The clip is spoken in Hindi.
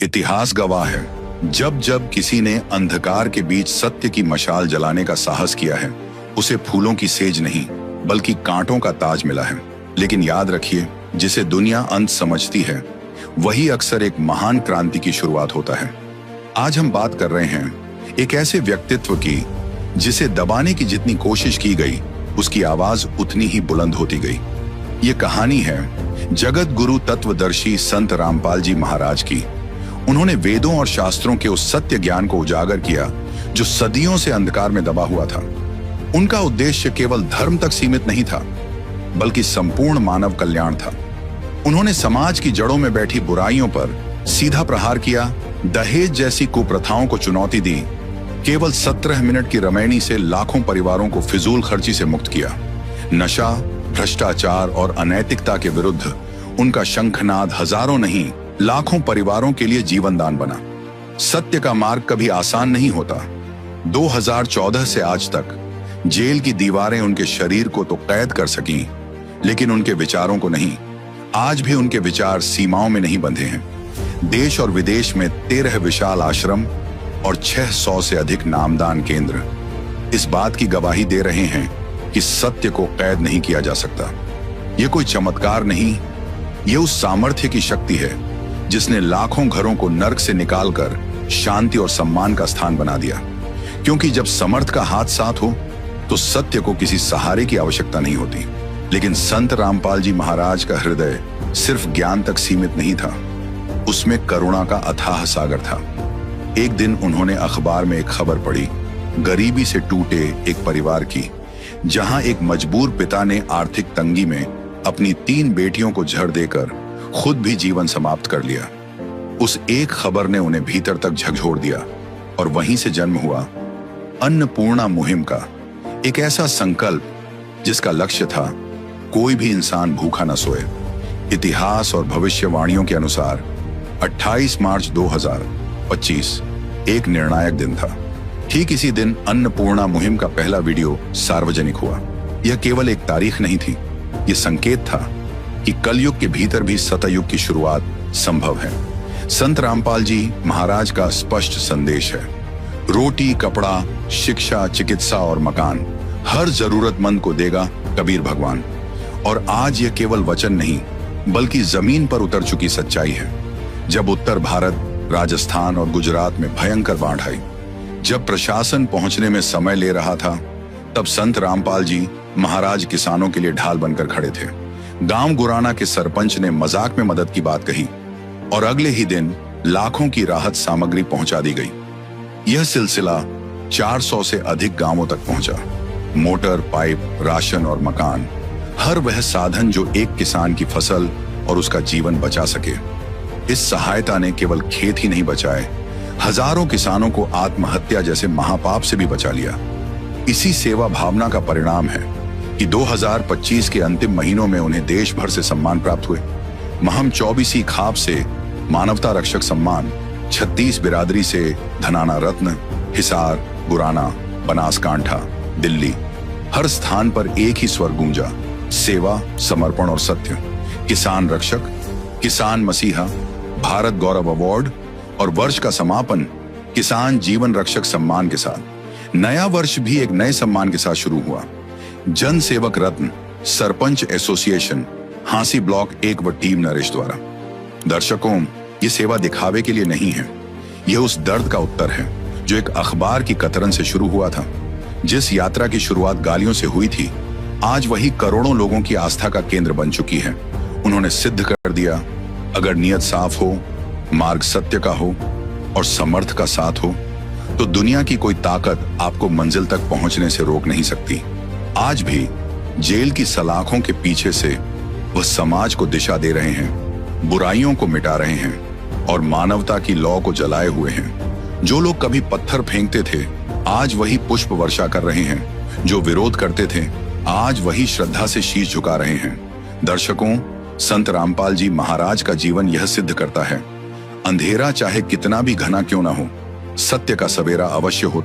इतिहास गवाह है, जब जब किसी ने अंधकार के बीच सत्य की मशाल जलाने का साहस किया है, उसे फूलों की सेज नहीं बल्कि कांटों का ताज मिला है। लेकिन याद रखिए, जिसे दुनिया अंत समझती है वही अक्सर एक महान क्रांति की शुरुआत होता है। आज हम बात कर रहे हैं एक ऐसे व्यक्तित्व की जिसे दबाने की जितनी कोशिश की गई, उसकी आवाज उतनी ही बुलंद होती गई। ये कहानी है जगत गुरु तत्वदर्शी संत रामपाल जी महाराज की। उन्होंने वेदों और शास्त्रों के उस सत्य ज्ञान को उजागर किया जो सदियों से अंधकार में दबा हुआ था। उनका उद्देश्य केवल धर्म तक सीमित नहीं था, बल्कि संपूर्ण मानव कल्याण था। उन्होंने समाज की जड़ों में बैठी बुराइयों पर सीधा प्रहार किया, दहेज जैसी कुप्रथाओं को चुनौती दी, केवल 17 मिनट की रामायणी से लाखों परिवारों को फिजूल खर्ची से मुक्त किया। नशा, भ्रष्टाचार और अनैतिकता के विरुद्ध उनका शंखनाद हजारों नहीं लाखों परिवारों के लिए जीवन दान बना। सत्य का मार्ग कभी आसान नहीं होता। 2014 से आज तक जेल की दीवारें उनके शरीर को तो कैद कर सकी, लेकिन उनके विचारों को नहीं। आज भी उनके विचार सीमाओं में नहीं बंधे हैं। देश और विदेश में 13 विशाल आश्रम और 600 से अधिक नामदान केंद्र इस बात की गवाही दे रहे हैं कि सत्य को कैद नहीं किया जा सकता। यह कोई चमत्कार नहीं, यह उस सामर्थ्य की शक्ति है जिसने लाखों घरों को नर्क से निकालकर शांति और सम्मान का स्थान बना दिया। क्योंकि जब समर्थ का हाथ साथ हो तो सत्य को किसी सहारे की आवश्यकता नहीं होती। लेकिन संत रामपाल जी महाराज का हृदय सिर्फ ज्ञान तक सीमित नहीं था, उसमें करुणा का अथाह सागर था। एक दिन उन्होंने अखबार में एक खबर पढ़ी, गरीबी से टूटे एक परिवार की, जहां एक मजबूर पिता ने आर्थिक तंगी में अपनी 3 बेटियों को जहर देकर खुद भी जीवन समाप्त कर लिया। उस एक खबर ने उन्हें भीतर तक झकझोर दिया और वहीं से जन्म हुआ अन्नपूर्णा मुहिम का एक ऐसा संकल्प जिसका लक्ष्य था कोई भी इंसान भूखा न सोए। इतिहास और भविष्यवाणियों के अनुसार 28 मार्च 2025 एक निर्णायक दिन था। ठीक इसी दिन अन्नपूर्णा मुहिम का पहला वीडियो सार्वजनिक हुआ। यह केवल एक तारीख नहीं थी, यह संकेत था कि कलयुग के भीतर भी सतयुग की शुरुआत संभव है। संत रामपाल जी महाराज का स्पष्ट संदेश है, रोटी, कपड़ा, शिक्षा, चिकित्सा और मकान हर जरूरतमंद को देगा कबीर भगवान। और आज यह केवल वचन नहीं बल्कि जमीन पर उतर चुकी सच्चाई है। जब उत्तर भारत, राजस्थान और गुजरात में भयंकर बाढ़ आई, जब प्रशासन पहुंचने में समय ले रहा था, तब संत रामपाल जी महाराज किसानों के लिए ढाल बनकर खड़े थे। गांव गुराना के सरपंच ने मजाक में मदद की बात कही और अगले ही दिन लाखों की राहत सामग्री पहुंचा दी गई। यह सिलसिला 400 से अधिक गांवों तक पहुंचा। मोटर, पाइप, राशन और मकान, हर वह साधन जो एक किसान की फसल और उसका जीवन बचा सके। इस सहायता ने केवल खेत ही नहीं बचाए, हजारों किसानों को आत्महत्या जैसे महापाप से भी बचा लिया। इसी सेवा भावना का परिणाम है कि 2025 के अंतिम महीनों में उन्हें देश भर से सम्मान प्राप्त हुए। महम 24 खाप से मानवता रक्षक सम्मान, 36 बिरादरी से धनाना रत्न, हिसार, गुराना, बनासकांठा, दिल्ली, हर स्थान पर एक ही स्वर गूंजा, सेवा, समर्पण और सत्य। किसान रक्षक, किसान मसीहा, भारत गौरव अवार्ड और वर्ष का समापन किसान जीवन रक्षक सम्मान के साथ। नया वर्ष भी एक नए सम्मान के साथ शुरू हुआ, जन सेवक रत्न, सरपंच एसोसिएशन, हांसी ब्लॉक 1 व टीम नरेश द्वारा। दर्शकों, ये सेवा दिखावे के लिए नहीं है, यह उस दर्द का उत्तर है जो एक अखबार की कतरन से शुरू हुआ था। जिस यात्रा की शुरुआत गालियों से हुई थी, आज वही करोड़ों लोगों की आस्था का केंद्र बन चुकी है। उन्होंने सिद्ध कर दिया, अगर नियत साफ हो, मार्ग सत्य का हो और समर्थ का साथ हो, तो दुनिया की कोई ताकत आपको मंजिल तक पहुंचने से रोक नहीं सकती। आज भी जेल की सलाखों के पीछे से वह समाज को दिशा दे रहे हैं, बुराइयों को मिटा रहे हैं और मानवता की लौ को जलाए हुए हैं। जो लोग कभी पत्थर फेंकते थे, आज वही पुष्प वर्षा कर रहे हैं। जो विरोध करते थे, आज वही श्रद्धा से शीश झुका रहे हैं। दर्शकों, संत रामपाल जी महाराज का जीवन यह सिद्ध करता है, अंधेरा चाहे कितना भी घना क्यों ना हो, सत्य का सवेरा अवश्य होता है।